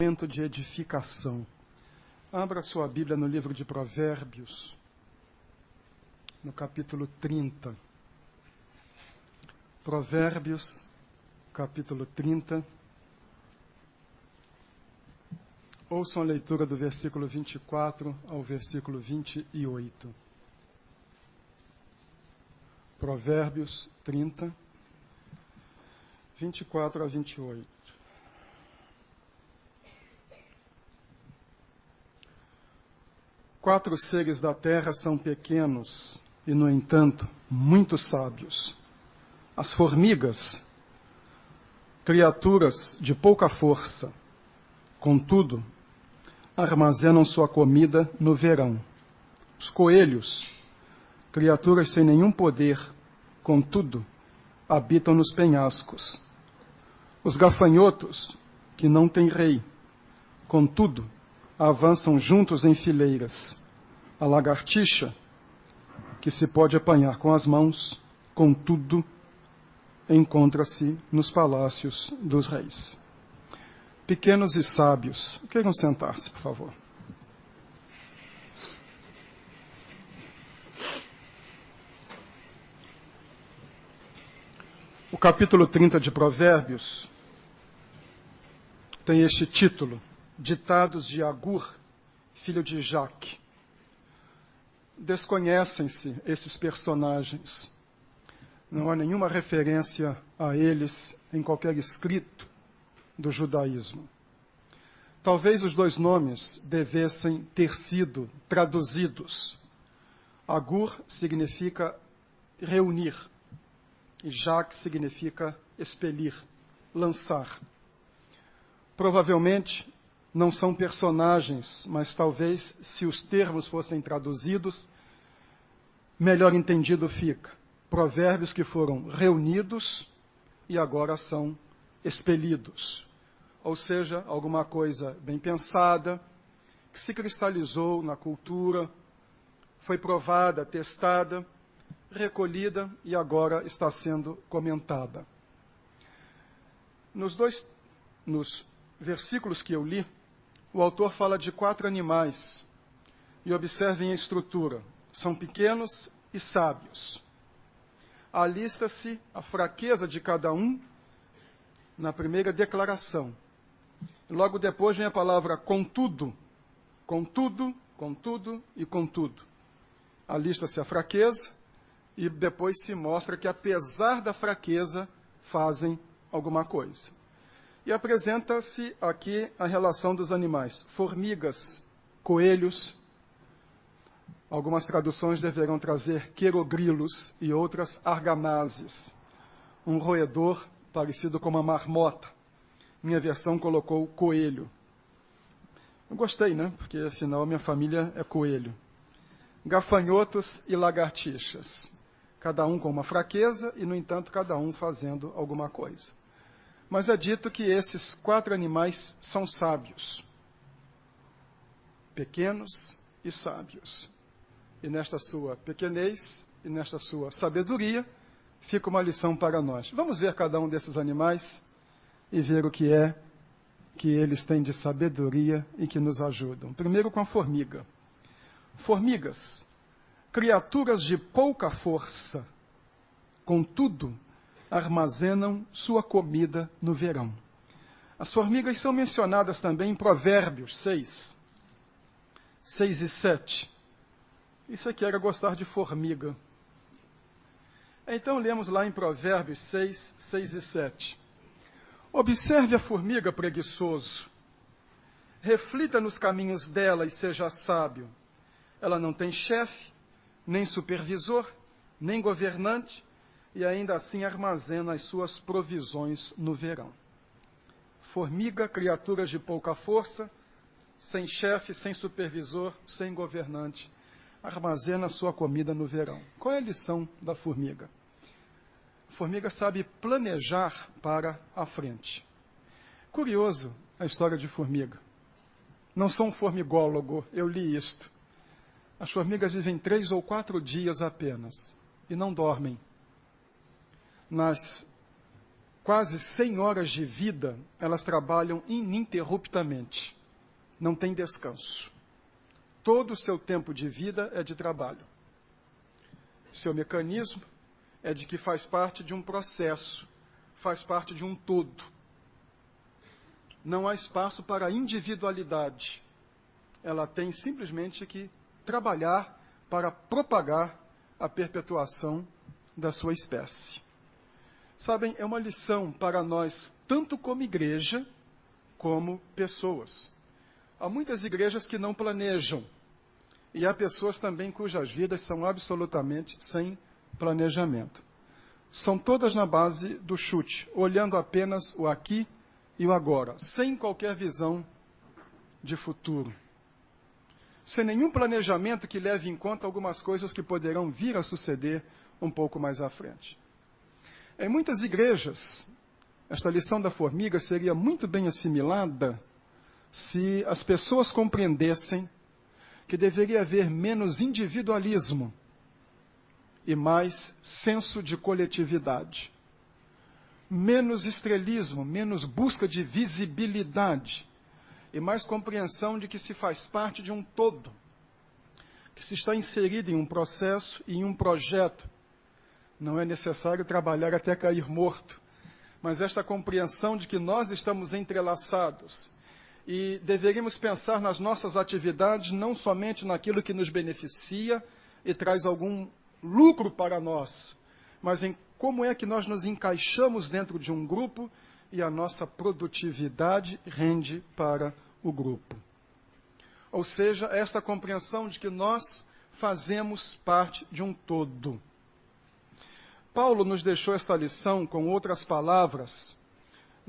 Momento de edificação. Abra sua Bíblia no livro de Provérbios, no capítulo 30. Provérbios, capítulo 30. Ouçam a leitura do versículo 24 ao versículo 28. Provérbios 30, 24 a 28. Quatro seres da terra são pequenos e, no entanto, muito sábios. As formigas, criaturas de pouca força, contudo, armazenam sua comida no verão. Os coelhos, criaturas sem nenhum poder, contudo, habitam nos penhascos. Os gafanhotos, que não têm rei, contudo, avançam juntos em fileiras. A lagartixa, que se pode apanhar com as mãos, contudo, encontra-se nos palácios dos reis. Pequenos e sábios, queiram sentar-se, por favor. O capítulo 30 de Provérbios tem este título: Ditados de Agur, filho de Jaque. Desconhecem-se esses personagens. Não há nenhuma referência a eles em qualquer escrito do judaísmo. Talvez os dois nomes devessem ter sido traduzidos. Agur significa reunir, e Jaque significa expelir, lançar. Provavelmente não são personagens, mas talvez, se os termos fossem traduzidos, melhor entendido fica. Provérbios que foram reunidos e agora são expelidos. Ou seja, alguma coisa bem pensada, que se cristalizou na cultura, foi provada, testada, recolhida e agora está sendo comentada. Nos versículos que eu li, o autor fala de 4 animais. E observem a estrutura. São pequenos e sábios. Alista-se a fraqueza de cada um na primeira declaração. Logo depois vem a palavra contudo. Contudo, contudo e contudo. Alista-se a fraqueza e depois se mostra que, apesar da fraqueza, fazem alguma coisa. E apresenta-se aqui a relação dos animais. Formigas, coelhos, algumas traduções deverão trazer querogrilos e outras arganazes. Um roedor parecido com uma marmota. Minha versão colocou coelho. Eu gostei, né? Porque afinal minha família é coelho. Gafanhotos e lagartixas. Cada um com uma fraqueza e, no entanto, cada um fazendo alguma coisa. Mas é dito que esses 4 animais são sábios. Pequenos e sábios. E nesta sua pequenez e nesta sua sabedoria, fica uma lição para nós. Vamos ver cada um desses animais e ver o que é que eles têm de sabedoria e que nos ajudam. Primeiro com a formiga. Formigas, criaturas de pouca força, contudo, armazenam sua comida no verão. As formigas são mencionadas também em Provérbios 6 e 7. Isso aqui era gostar de formiga. Então lemos lá em Provérbios 6 e 7. Observe a formiga, preguiçoso. Reflita nos caminhos dela e seja sábio. Ela não tem chefe, nem supervisor, nem governante, e ainda assim armazena as suas provisões no verão. Formiga, criaturas de pouca força, sem chefe, sem supervisor, sem governante, armazena sua comida no verão. Qual é a lição da formiga? A formiga sabe planejar para a frente. Curioso a história de formiga. Não sou um formigólogo, eu li isto. As formigas vivem 3 ou 4 dias apenas e não dormem. Nas quase 100 horas de vida, elas trabalham ininterruptamente. Não tem descanso. Todo o seu tempo de vida é de trabalho. Seu mecanismo é de que faz parte de um processo, faz parte de um todo. Não há espaço para individualidade. Ela tem simplesmente que trabalhar para propagar a perpetuação da sua espécie. Sabem, é uma lição para nós, tanto como igreja, como pessoas. Há muitas igrejas que não planejam. E há pessoas também cujas vidas são absolutamente sem planejamento. São todas na base do chute, olhando apenas o aqui e o agora, sem qualquer visão de futuro. Sem nenhum planejamento que leve em conta algumas coisas que poderão vir a suceder um pouco mais à frente. Em muitas igrejas, esta lição da formiga seria muito bem assimilada se as pessoas compreendessem que deveria haver menos individualismo e mais senso de coletividade. Menos estrelismo, menos busca de visibilidade e mais compreensão de que se faz parte de um todo, que se está inserido em um processo e em um projeto. Não é necessário trabalhar até cair morto, mas esta compreensão de que nós estamos entrelaçados e deveríamos pensar nas nossas atividades não somente naquilo que nos beneficia e traz algum lucro para nós, mas em como é que nós nos encaixamos dentro de um grupo e a nossa produtividade rende para o grupo. Ou seja, esta compreensão de que nós fazemos parte de um todo. Paulo nos deixou esta lição com outras palavras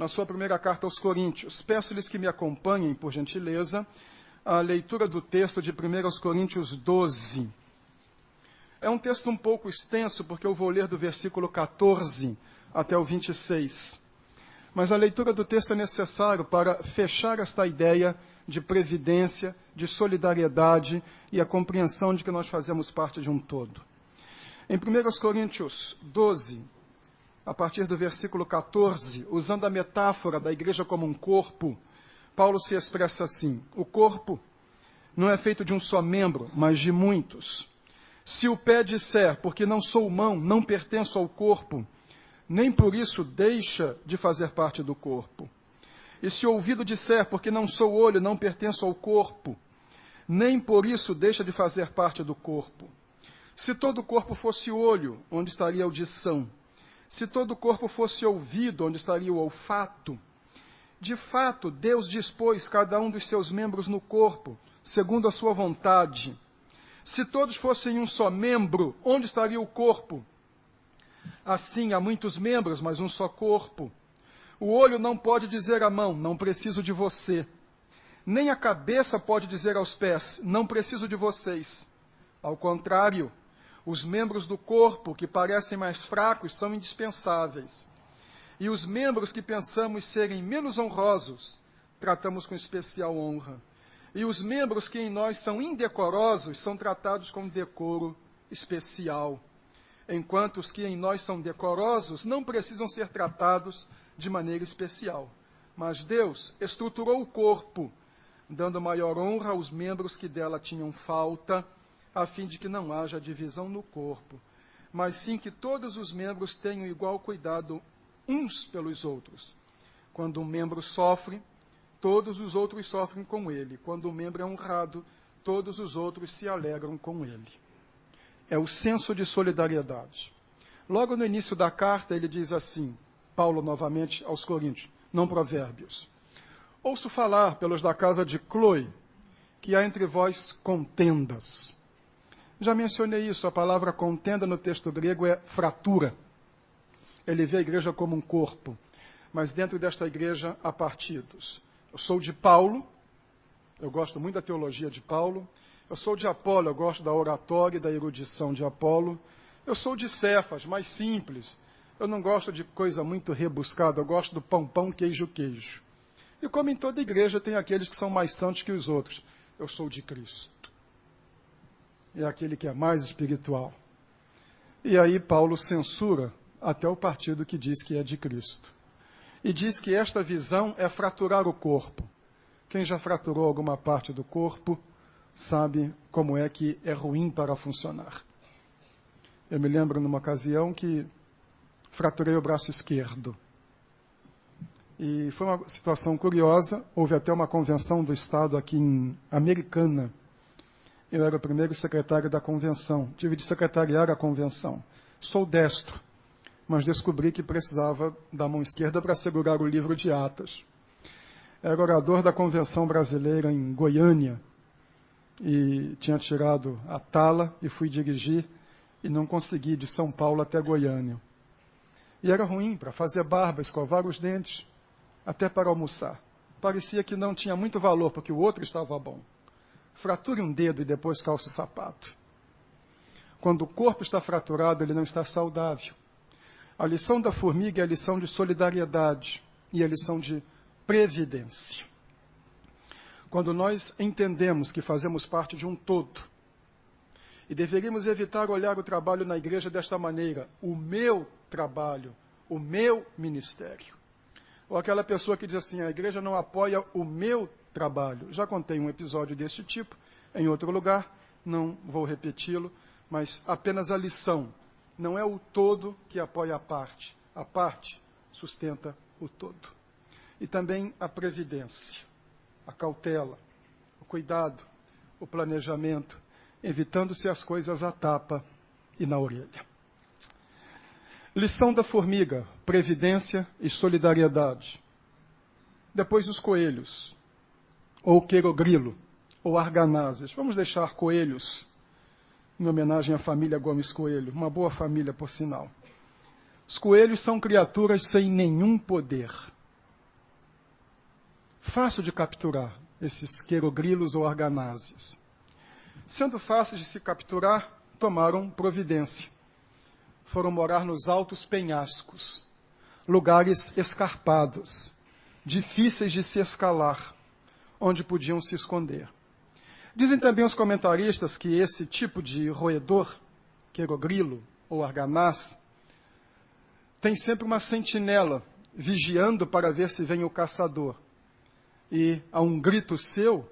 na sua primeira carta aos Coríntios. Peço-lhes que me acompanhem, por gentileza, a leitura do texto de 1 Coríntios 12. É um texto um pouco extenso, porque eu vou ler do versículo 14 até o 26. Mas a leitura do texto é necessária para fechar esta ideia de previdência, de solidariedade e a compreensão de que nós fazemos parte de um todo. Em 1 Coríntios 12, a partir do versículo 14, usando a metáfora da igreja como um corpo, Paulo se expressa assim: o corpo não é feito de um só membro, mas de muitos. Se o pé disser, porque não sou mão, não pertenço ao corpo, nem por isso deixa de fazer parte do corpo. E se o ouvido disser, porque não sou olho, não pertenço ao corpo, nem por isso deixa de fazer parte do corpo. Se todo o corpo fosse olho, onde estaria a audição? Se todo o corpo fosse ouvido, onde estaria o olfato? De fato, Deus dispôs cada um dos seus membros no corpo, segundo a sua vontade. Se todos fossem um só membro, onde estaria o corpo? Assim, há muitos membros, mas um só corpo. O olho não pode dizer à mão, não preciso de você. Nem a cabeça pode dizer aos pés, não preciso de vocês. Ao contrário, os membros do corpo que parecem mais fracos são indispensáveis. E os membros que pensamos serem menos honrosos, tratamos com especial honra. E os membros que em nós são indecorosos são tratados com decoro especial. Enquanto os que em nós são decorosos não precisam ser tratados de maneira especial. Mas Deus estruturou o corpo, dando maior honra aos membros que dela tinham falta, a fim de que não haja divisão no corpo, mas sim que todos os membros tenham igual cuidado uns pelos outros. Quando um membro sofre, todos os outros sofrem com ele. Quando um membro é honrado, todos os outros se alegram com ele. É o senso de solidariedade. Logo no início da carta, ele diz assim, Paulo novamente aos Coríntios, não Provérbios. Ouço falar pelos da casa de Cloe, que há entre vós contendas. Já mencionei isso, a palavra contenda no texto grego é fratura. Ele vê a igreja como um corpo, mas dentro desta igreja há partidos. Eu sou de Paulo, eu gosto muito da teologia de Paulo. Eu sou de Apolo, eu gosto da oratória e da erudição de Apolo. Eu sou de Cefas, mais simples. Eu não gosto de coisa muito rebuscada, eu gosto do pão, queijo, queijo. E como em toda igreja, tem aqueles que são mais santos que os outros. Eu sou de Cristo. É aquele que é mais espiritual. E aí Paulo censura até o partido que diz que é de Cristo. e diz que esta visão é fraturar o corpo. Quem já fraturou alguma parte do corpo sabe como é que é ruim para funcionar. Eu me lembro numa ocasião que fraturei o braço esquerdo. E foi uma situação curiosa, houve até uma convenção do Estado aqui em Americana. Eu era o primeiro secretário da convenção, tive de secretariar a convenção. Sou destro, mas descobri que precisava da mão esquerda para segurar o livro de atas. Era orador da Convenção Brasileira em Goiânia, e tinha tirado a tala e fui dirigir, e não consegui de São Paulo até Goiânia. E era ruim para fazer barba, escovar os dentes, até para almoçar. Parecia que não tinha muito valor, porque o outro estava bom. Frature um dedo e depois calça o sapato. Quando o corpo está fraturado, ele não está saudável. A lição da formiga é a lição de solidariedade e a lição de previdência. Quando nós entendemos que fazemos parte de um todo, e deveríamos evitar olhar o trabalho na igreja desta maneira, o meu trabalho, o meu ministério. Ou aquela pessoa que diz assim, a igreja não apoia o meu trabalho. Já contei um episódio desse tipo em outro lugar, não vou repeti-lo, mas apenas a lição. Não é o todo que apoia a parte sustenta o todo. E também a previdência, a cautela, o cuidado, o planejamento, evitando-se as coisas à tapa e na orelha. Lição da formiga, previdência e solidariedade. Depois os coelhos, ou querogrilo, ou arganazes. Vamos deixar coelhos, em homenagem à família Gomes Coelho, uma boa família, por sinal. Os coelhos são criaturas sem nenhum poder. Fácil de capturar, esses querogrilos ou arganazes. Sendo fáceis de se capturar, tomaram providência. Foram morar nos altos penhascos, lugares escarpados, difíceis de se escalar, onde podiam se esconder. Dizem também os comentaristas que esse tipo de roedor, querogrilo ou arganaz, tem sempre uma sentinela vigiando para ver se vem o caçador. E, a um grito seu,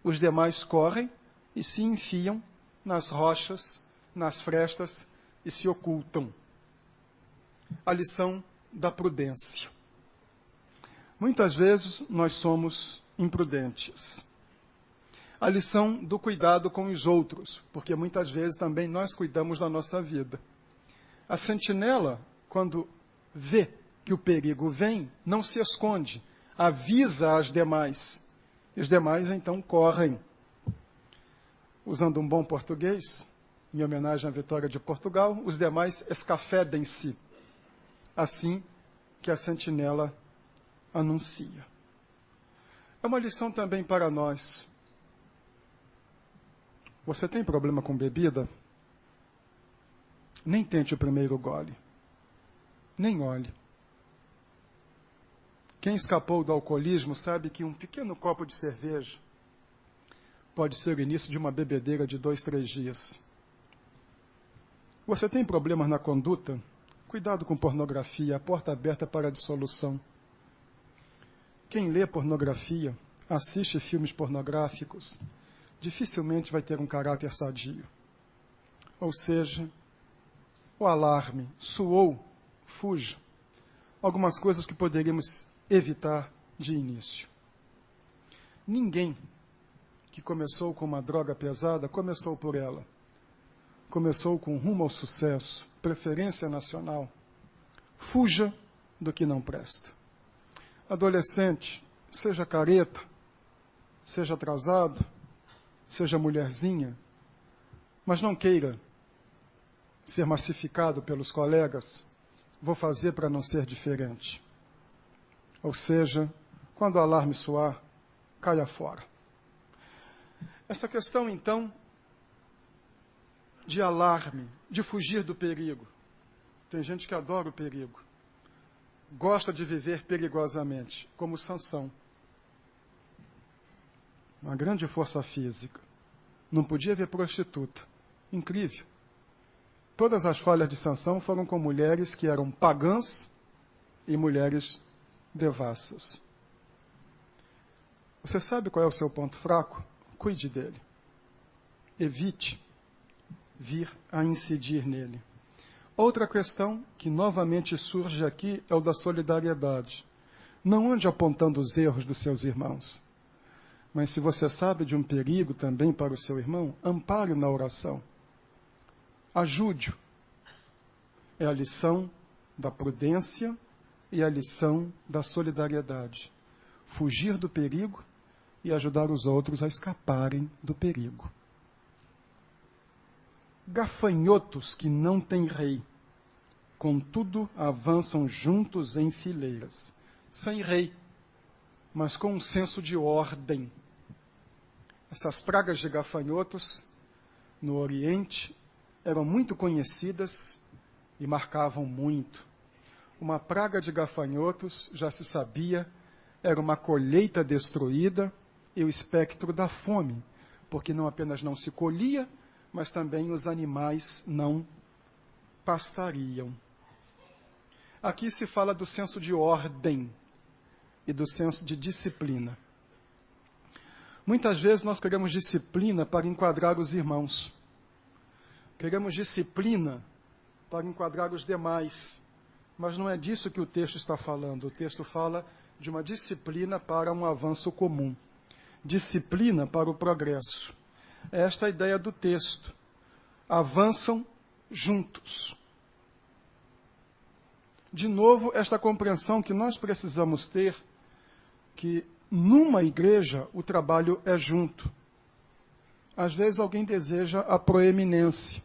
os demais correm e se enfiam nas rochas, nas frestas e se ocultam. A lição da prudência. Muitas vezes nós somos imprudentes. A lição do cuidado com os outros, porque muitas vezes também nós cuidamos da nossa vida. A sentinela, quando vê que o perigo vem, não se esconde, avisa as demais. E os demais então correm. Usando um bom português, em homenagem à vitória de Portugal, os demais escafedem-se. Assim que a sentinela anuncia. É uma lição também para nós. Você tem problema com bebida? Nem tente o primeiro gole. Nem olhe. Quem escapou do alcoolismo sabe que um pequeno copo de cerveja pode ser o início de uma bebedeira de 2, 3 dias. Você tem problemas na conduta? Cuidado com pornografia, a porta aberta para a dissolução. Quem lê pornografia, assiste filmes pornográficos, dificilmente vai ter um caráter sadio. Ou seja, o alarme soou, fuja. Algumas coisas que poderíamos evitar de início. Ninguém que começou com uma droga pesada, começou por ela. Começou com rumo ao sucesso, preferência nacional. Fuja do que não presta. Adolescente, seja careta, seja atrasado, seja mulherzinha, mas não queira ser massificado pelos colegas, vou fazer para não ser diferente. Ou seja, quando o alarme soar, caia fora. Essa questão, então, de alarme, de fugir do perigo. Tem gente que adora o perigo. Gosta de viver perigosamente, como Sansão. Uma grande força física. Não podia ver prostituta. Incrível. Todas as falhas de Sansão foram com mulheres que eram pagãs e mulheres devassas. Você sabe qual é o seu ponto fraco? Cuide dele. Evite vir a incidir nele. Outra questão que novamente surge aqui é o da solidariedade. Não ande apontando os erros dos seus irmãos. Mas se você sabe de um perigo também para o seu irmão, ampare-o na oração. Ajude-o. É a lição da prudência e a lição da solidariedade. Fugir do perigo e ajudar os outros a escaparem do perigo. Gafanhotos que não têm rei, contudo avançam juntos em fileiras, sem rei, mas com um senso de ordem. Essas pragas de gafanhotos no Oriente eram muito conhecidas e marcavam muito. Uma praga de gafanhotos, já se sabia, era uma colheita destruída e o espectro da fome, porque não apenas não se colhia, mas também os animais não pastariam. Aqui se fala do senso de ordem e do senso de disciplina. Muitas vezes nós queremos disciplina para enquadrar os irmãos. Queremos disciplina para enquadrar os demais. Mas não é disso que o texto está falando. O texto fala de uma disciplina para um avanço comum. Disciplina para o progresso. É esta a ideia do texto. Avançam juntos. De novo, esta compreensão que nós precisamos ter, que numa igreja o trabalho é junto. Às vezes alguém deseja a proeminência.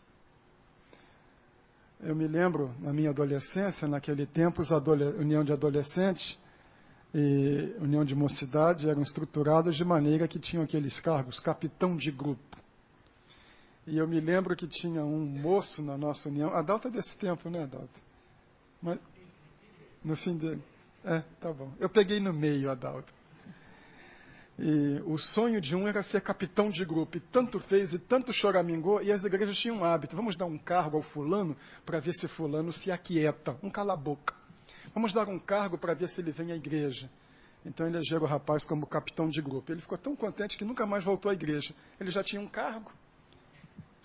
Eu me lembro, na minha adolescência, naquele tempo, união de adolescentes e união de mocidade eram estruturadas de maneira que tinham aqueles cargos, capitão de grupo. E eu me lembro que tinha um moço na nossa união, Adalto é desse tempo, né, Adalto? Mas, no fim dele. Tá bom. Eu peguei no meio, Adalto. E o sonho de um era ser capitão de grupo. E tanto fez e tanto choramingou, e as igrejas tinham um hábito. Vamos dar um cargo ao fulano para ver se fulano se aquieta. Um cala-boca. Vamos dar um cargo para ver se ele vem à igreja. Então elegeram o rapaz como capitão de grupo. Ele ficou tão contente que nunca mais voltou à igreja. Ele já tinha um cargo.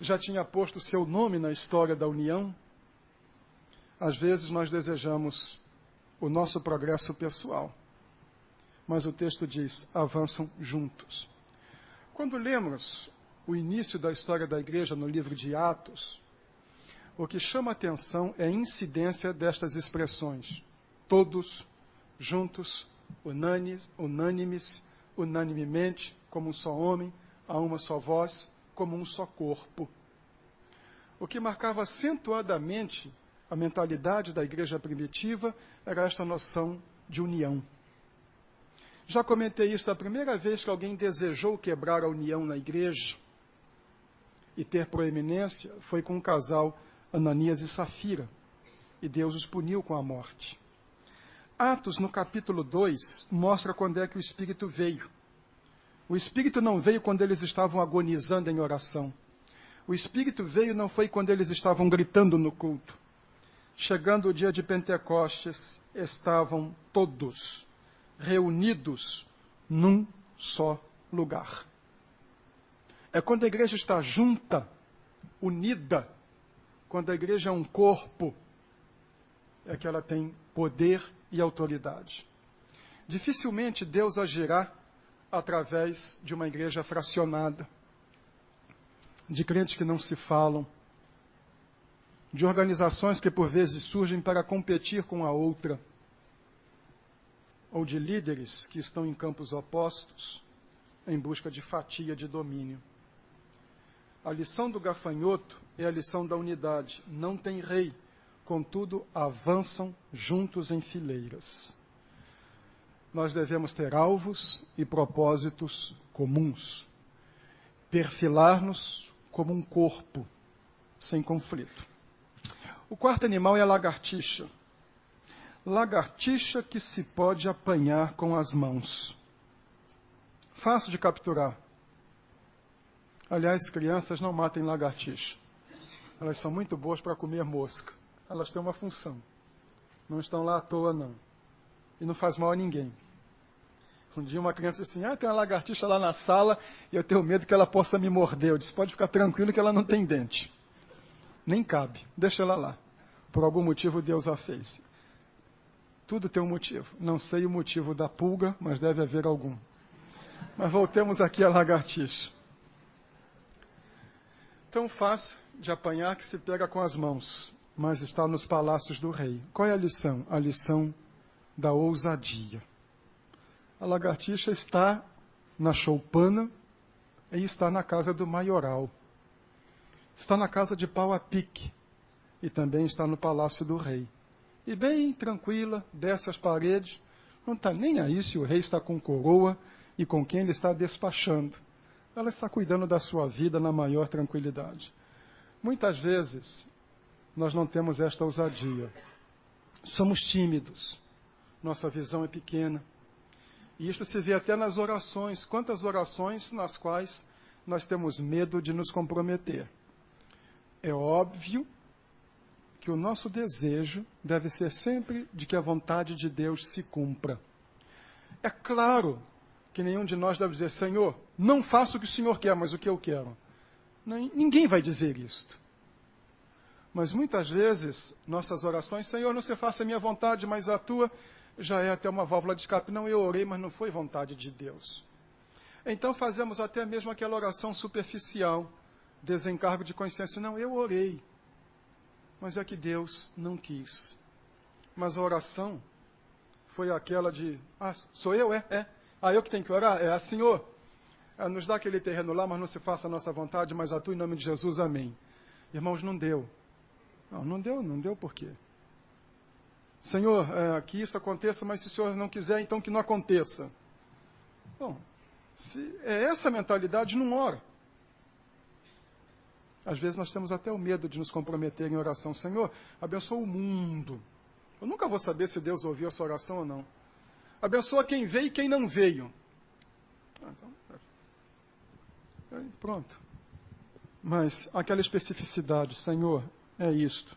Já tinha posto o seu nome na história da união. Às vezes nós desejamos o nosso progresso pessoal. Mas o texto diz, avançam juntos. Quando lemos o início da história da igreja no livro de Atos, o que chama a atenção é a incidência destas expressões. Todos, juntos, unânimes, unanimemente, como um só homem, a uma só voz, como um só corpo. O que marcava acentuadamente a mentalidade da igreja primitiva era esta noção de união. Já comentei isso, a primeira vez que alguém desejou quebrar a união na igreja e ter proeminência foi com o casal Ananias e Safira, e Deus os puniu com a morte. Atos, no capítulo 2, mostra quando é que o Espírito veio. O Espírito não veio quando eles estavam agonizando em oração. O Espírito veio não foi quando eles estavam gritando no culto. Chegando o dia de Pentecostes, estavam todos reunidos num só lugar. É quando a igreja está junta, unida, quando a igreja é um corpo, é que ela tem poder e autoridade. Dificilmente Deus agirá através de uma igreja fracionada, de crentes que não se falam, de organizações que por vezes surgem para competir com a outra, ou de líderes que estão em campos opostos, em busca de fatia de domínio. A lição do gafanhoto é a lição da unidade. Não tem rei, contudo, avançam juntos em fileiras. Nós devemos ter alvos e propósitos comuns. Perfilar-nos como um corpo, sem conflito. O quarto animal é a lagartixa. Lagartixa que se pode apanhar com as mãos. Fácil de capturar. Aliás, crianças não matem lagartixa. Elas são muito boas para comer mosca. Elas têm uma função. Não estão lá à toa, não. e não faz mal a ninguém. Um dia uma criança disse assim, tem uma lagartixa lá na sala e eu tenho medo que ela possa me morder. Eu disse, pode ficar tranquilo que ela não tem dente. Nem cabe, deixa ela lá. Por algum motivo Deus a fez. Tudo tem um motivo. Não sei o motivo da pulga, mas deve haver algum. Mas voltemos aqui à lagartixa. Tão fácil de apanhar que se pega com as mãos, mas está nos palácios do rei. Qual é a lição? A lição da ousadia. A lagartixa está na choupana e está na casa do maioral. Está na casa de pau a pique e também está no palácio do rei. E bem tranquila, desce as paredes, não está nem aí se o rei está com coroa e com quem ele está despachando. Ela está cuidando da sua vida na maior tranquilidade. Muitas vezes, nós não temos esta ousadia. Somos tímidos. Nossa visão é pequena. E isto se vê até nas orações. Quantas orações nas quais nós temos medo de nos comprometer. É óbvio que o nosso desejo deve ser sempre de que a vontade de Deus se cumpra. É claro que nenhum de nós deve dizer, Senhor, não faço o que o Senhor quer, mas o que eu quero. Ninguém vai dizer isto. Mas muitas vezes, nossas orações, Senhor, não se faça a minha vontade, mas a tua, já é até uma válvula de escape. Não, eu orei, mas não foi vontade de Deus. Então fazemos até mesmo aquela oração superficial, desencargo de consciência. Não, eu orei, mas é que Deus não quis. Mas a oração foi aquela de, sou eu? Eu que tenho que orar? Senhor, nos dá aquele terreno lá, mas não se faça a nossa vontade, mas a tua em nome de Jesus, amém. Irmãos, não deu. Não deu por quê? Senhor, que isso aconteça, mas se o Senhor não quiser, então que não aconteça. Bom, se é essa mentalidade, não ora. Às vezes nós temos até o medo de nos comprometer em oração. Senhor, abençoa o mundo. Eu nunca vou saber se Deus ouviu essa oração ou não. Abençoa quem veio e quem não veio. Pronto. Mas aquela especificidade, Senhor, é isto.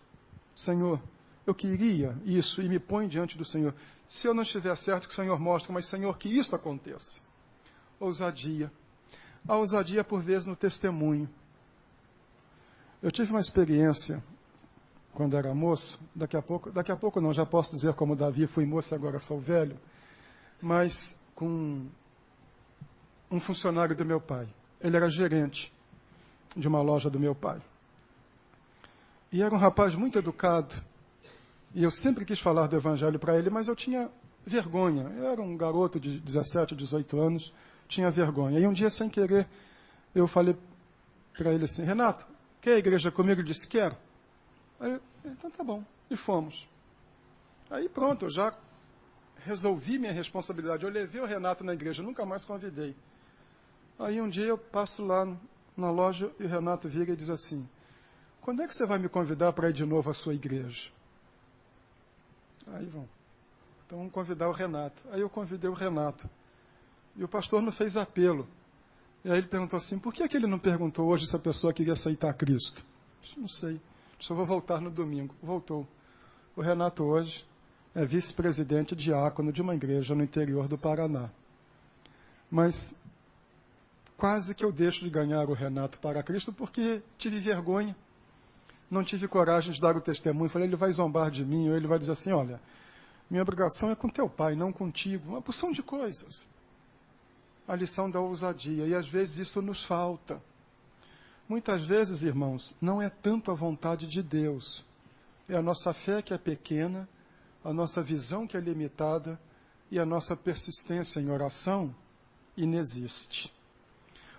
Senhor, eu queria isso e me põe diante do Senhor. Se eu não estiver certo, que o Senhor mostre, mas Senhor, que isso aconteça. Ousadia. A ousadia, por vezes, no testemunho. Eu tive uma experiência quando era moço, daqui a pouco não, já posso dizer como Davi, fui moço e agora sou velho, mas com um funcionário do meu pai. Ele era gerente de uma loja do meu pai. E era um rapaz muito educado. E eu sempre quis falar do evangelho para ele, mas eu tinha vergonha. Eu era um garoto de 17, 18 anos, tinha vergonha. E um dia, sem querer, eu falei para ele assim, Renato, quer a igreja comigo? Ele disse, quero. Aí, então tá bom. E fomos. Aí pronto, eu já resolvi minha responsabilidade. Eu levei o Renato na igreja, nunca mais convidei. Aí um dia eu passo lá na loja e o Renato vira e diz assim, quando é que você vai me convidar para ir de novo à sua igreja? Aí vão. Então vamos convidar o Renato. Aí eu convidei o Renato. E o pastor não fez apelo. E aí ele perguntou assim, por que ele não perguntou hoje se a pessoa queria aceitar Cristo? Eu disse, não sei. Só vou voltar no domingo. Voltou. O Renato hoje é vice-presidente diácono de uma igreja no interior do Paraná. Mas quase que eu deixo de ganhar o Renato para Cristo porque tive vergonha. Não tive coragem de dar o testemunho. Falei, ele vai zombar de mim, ou ele vai dizer assim, olha, minha obrigação é com teu pai, não contigo. Uma porção de coisas. A lição da ousadia. E às vezes isso nos falta. Muitas vezes, irmãos, não é tanto a vontade de Deus. É a nossa fé que é pequena, a nossa visão que é limitada e a nossa persistência em oração inexiste.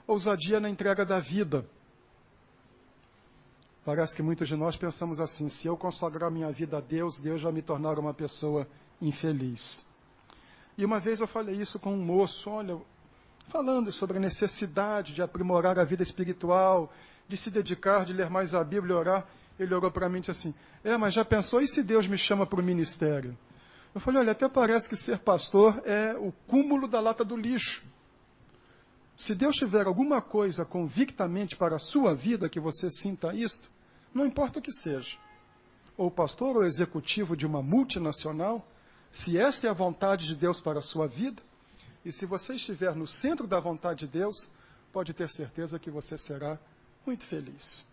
Ousadia na entrega da vida. Parece que muitos de nós pensamos assim, se eu consagrar minha vida a Deus, Deus vai me tornar uma pessoa infeliz. E uma vez eu falei isso com um moço, olha, falando sobre a necessidade de aprimorar a vida espiritual, de se dedicar, de ler mais a Bíblia e orar. Ele orou para mim e disse assim, mas já pensou, e se Deus me chama para o ministério? Eu falei, olha, até parece que ser pastor é o cúmulo da lata do lixo. Se Deus tiver alguma coisa convictamente para a sua vida, que você sinta isto, não importa o que seja, ou pastor ou executivo de uma multinacional, Se esta é a vontade de Deus para a sua vida, e se você estiver no centro da vontade de Deus, pode ter certeza que você será muito feliz.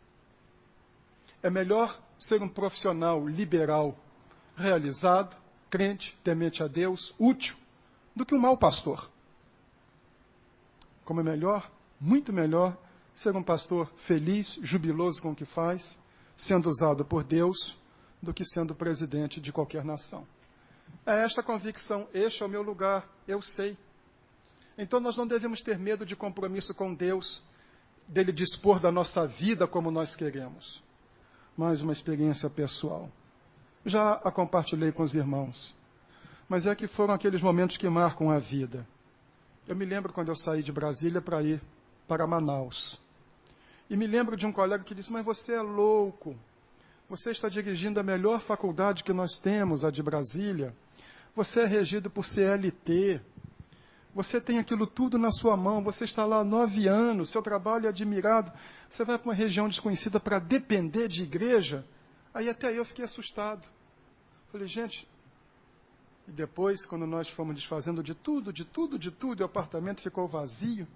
É melhor ser um profissional liberal, realizado, crente, temente a Deus, útil, do que um mau pastor. Como é melhor, muito melhor, ser um pastor feliz, jubiloso com o que faz, sendo usado por Deus, do que sendo presidente de qualquer nação. É esta convicção, este é o meu lugar, eu sei. Então nós não devemos ter medo de compromisso com Deus, dele dispor da nossa vida como nós queremos. Mais uma experiência pessoal. Já a compartilhei com os irmãos. Mas é que foram aqueles momentos que marcam a vida. Eu me lembro quando eu saí de Brasília para ir para Manaus. E me lembro de um colega que disse, mas você é louco. Você está dirigindo a melhor faculdade que nós temos, a de Brasília. Você é regido por CLT. Você tem aquilo tudo na sua mão. Você está lá há 9 anos. Seu trabalho é admirado. Você vai para uma região desconhecida para depender de igreja? Aí até aí eu fiquei assustado. Falei, gente... E depois, quando nós fomos desfazendo de tudo, e o apartamento ficou vazio,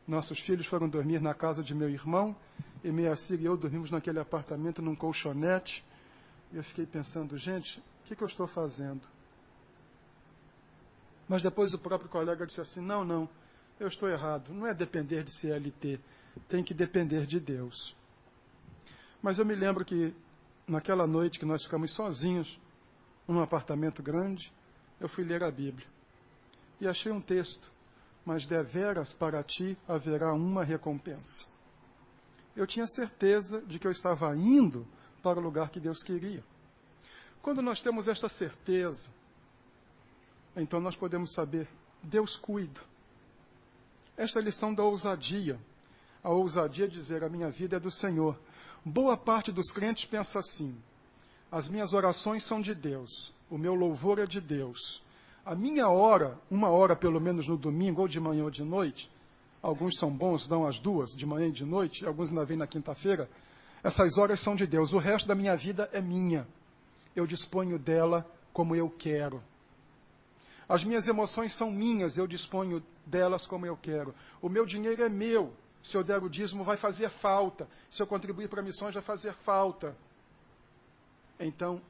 nossos filhos foram dormir na casa de meu irmão, e minha filha e eu dormimos naquele apartamento, num colchonete. E eu fiquei pensando, gente, o que eu estou fazendo? Mas depois o próprio colega disse assim, não, eu estou errado. Não é depender de CLT, tem que depender de Deus. Mas eu me lembro que, naquela noite que nós ficamos sozinhos, num apartamento grande, eu fui ler a Bíblia. E achei um texto, mas deveras para ti haverá uma recompensa. Eu tinha certeza de que eu estava indo para o lugar que Deus queria. Quando nós temos esta certeza, então nós podemos saber, Deus cuida. Esta é a lição da ousadia. A ousadia é dizer, a minha vida é do Senhor. Boa parte dos crentes pensa assim, as minhas orações são de Deus, o meu louvor é de Deus. A minha hora, 1 hora pelo menos no domingo, ou de manhã ou de noite, alguns são bons, dão as 2, de manhã e de noite, alguns ainda vêm na quinta-feira, essas horas são de Deus. O resto da minha vida é minha. Eu disponho dela como eu quero. As minhas emoções são minhas, eu disponho delas como eu quero. O meu dinheiro é meu. Se eu der o dízimo, vai fazer falta. Se eu contribuir para missões, vai fazer falta. Então,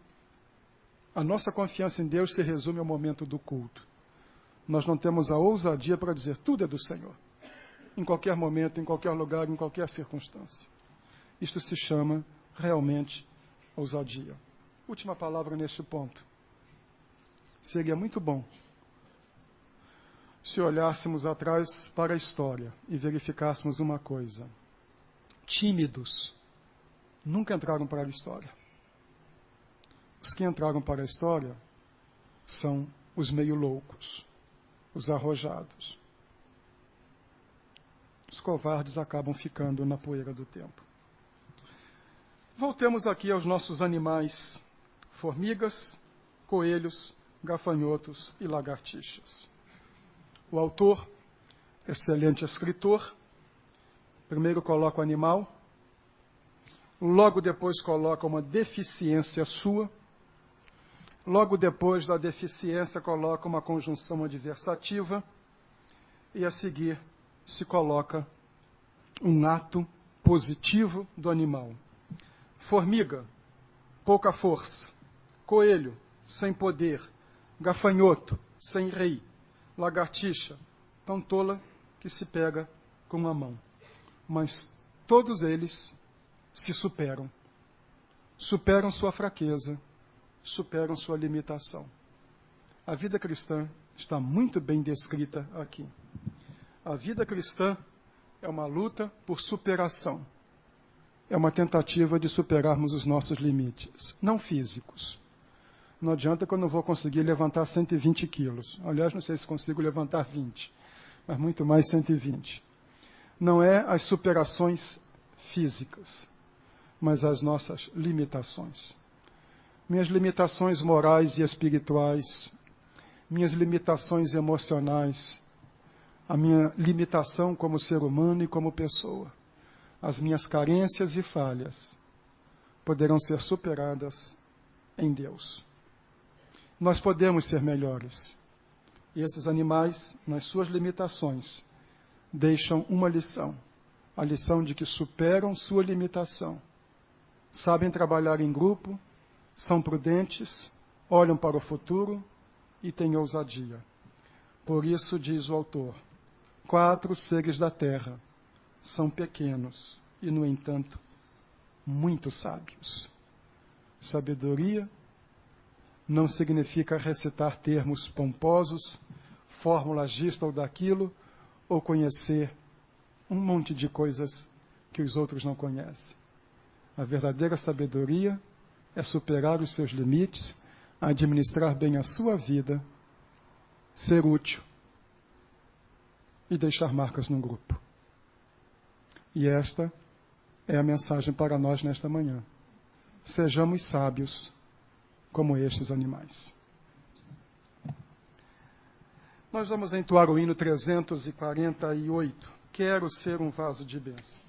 a nossa confiança em Deus se resume ao momento do culto. Nós não temos a ousadia para dizer, tudo é do Senhor. Em qualquer momento, em qualquer lugar, em qualquer circunstância. Isto se chama, realmente, ousadia. Última palavra neste ponto. Seria muito bom se olhássemos atrás para a história e verificássemos uma coisa. Tímidos nunca entraram para a história. Os que entraram para a história são os meio loucos, os arrojados. Os covardes acabam ficando na poeira do tempo. Voltemos aqui aos nossos animais: formigas, coelhos, gafanhotos e lagartixas. O autor, excelente escritor, primeiro coloca o animal, logo depois coloca uma deficiência sua, logo depois da deficiência coloca uma conjunção adversativa e a seguir se coloca um ato positivo do animal. Formiga, pouca força. Coelho, sem poder. Gafanhoto, sem rei. Lagartixa, tão tola que se pega com uma mão. Mas todos eles se superam. Superam sua fraqueza, superam sua limitação. A vida cristã está muito bem descrita aqui. A vida cristã é uma luta por superação. É uma tentativa de superarmos os nossos limites, não físicos. Não adianta que eu não vou conseguir levantar 120 quilos. Aliás, não sei se consigo levantar 20, mas muito mais 120. Não é as superações físicas, mas as nossas limitações. Minhas limitações morais e espirituais, minhas limitações emocionais, a minha limitação como ser humano e como pessoa, as minhas carências e falhas poderão ser superadas em Deus. nós podemos ser melhores. E esses animais, nas suas limitações, deixam uma lição. A lição de que superam sua limitação. Sabem trabalhar em grupo, são prudentes, olham para o futuro e têm ousadia. Por isso, diz o autor, 4 seres da terra são pequenos e, no entanto, muito sábios. Sabedoria não significa recitar termos pomposos, fórmulas disto ou daquilo, ou conhecer um monte de coisas que os outros não conhecem. A verdadeira sabedoria é superar os seus limites, administrar bem a sua vida, ser útil e deixar marcas no grupo. E esta é a mensagem para nós nesta manhã. Sejamos sábios como estes animais. Nós vamos entoar o hino 348. Quero ser um vaso de bênção.